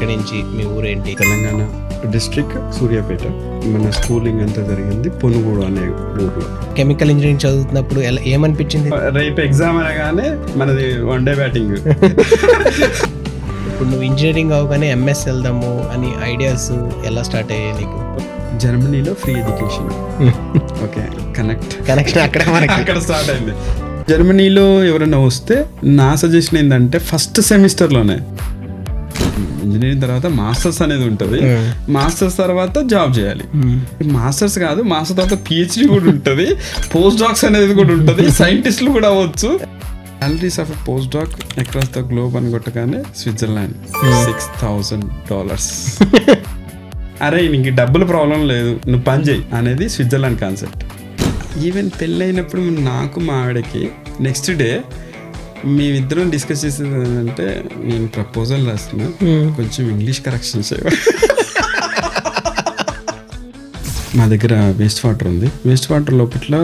ఎక్కడి నుంచి, మీ ఊరేంటి? తెలంగాణ డిస్ట్రిక్ట్ సూర్యాపేట. మన స్కూలింగ్ అంతా జరిగింది పొనుగోడు అనే ఊర్లో. కెమికల్ ఇంజనీరింగ్ చదువుతున్నప్పుడు ఏమనిపించింది? రేపు ఎగ్జామ్ అనగానే మనది వన్ డే బ్యాటింగ్. ఇప్పుడు నువ్వు ఇంజనీరింగ్ అవగానే ఎంఎస్ వెళ్దాము అని ఐడియాస్ ఎలా స్టార్ట్ అయ్యాయి నీకు? జర్మనీలో ఫ్రీ ఎడ్యుకేషన్. ఓకే, కనెక్షన్ అక్కడ స్టార్ట్ అయింది. జర్మనీలో ఎవరైనా వస్తే నా సజెషన్ ఏంటంటే ఫస్ట్ సెమిస్టర్లోనే ఇంజనీరింగ్ తర్వాత మాస్టర్స్ అనేది ఉంటుంది. మాస్టర్స్ తర్వాత జాబ్ చేయాలి. మాస్టర్స్ కాదు, మాస్టర్ తర్వాత పిహెచ్డి కూడా ఉంటుంది, పోస్ట్ డాక్స్ అనేది కూడా ఉంటుంది, సైంటిస్టులు కూడా అవ్వచ్చు. Salaries of post doc across the globe అని కొట్టగానే స్విట్జర్లాండ్ $6,000. అరే నీకు డబ్బుల ప్రాబ్లం లేదు, నువ్వు పని చేయి అనేది స్విట్జర్లాండ్ కాన్సెప్ట్. ఈవెన్ పెళ్ళి అయినప్పుడు నాకు మా ఆవిడకి నెక్స్ట్ డే మేమిద్దరం డిస్కస్ చేసేది ఏంటంటే, నేను ప్రపోజల్ రాస్తున్నా, కొంచెం ఇంగ్లీష్ కరెక్షన్స్ మా దగ్గర వేస్ట్ వాటర్ ఉంది. వేస్ట్ వాటర్ లోపల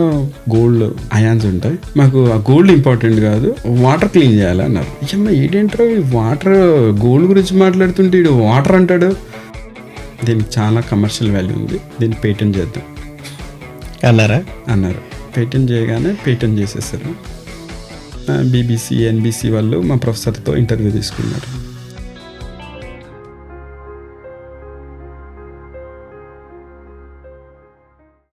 గోల్డ్ అయాన్స్ ఉంటాయి. మాకు ఆ గోల్డ్ ఇంపార్టెంట్ కాదు, వాటర్ క్లీన్ చేయాలి అన్నారు. అమ్మా ఏంటంటారు, వాటర్ గోల్డ్ గురించి మాట్లాడుతుంటే ఇడు వాటర్ అంటాడు. దీనికి చాలా కమర్షియల్ వాల్యూ ఉంది, దీన్ని పేటెంట్ చేద్దాం అన్నారు. పేటెంట్ చేయగానే పేటెంట్ చేసేసారు. BBC, NBC వాళ్ళు మా ప్రొఫెసర్తో ఇంటర్వ్యూ తీసుకున్నారు.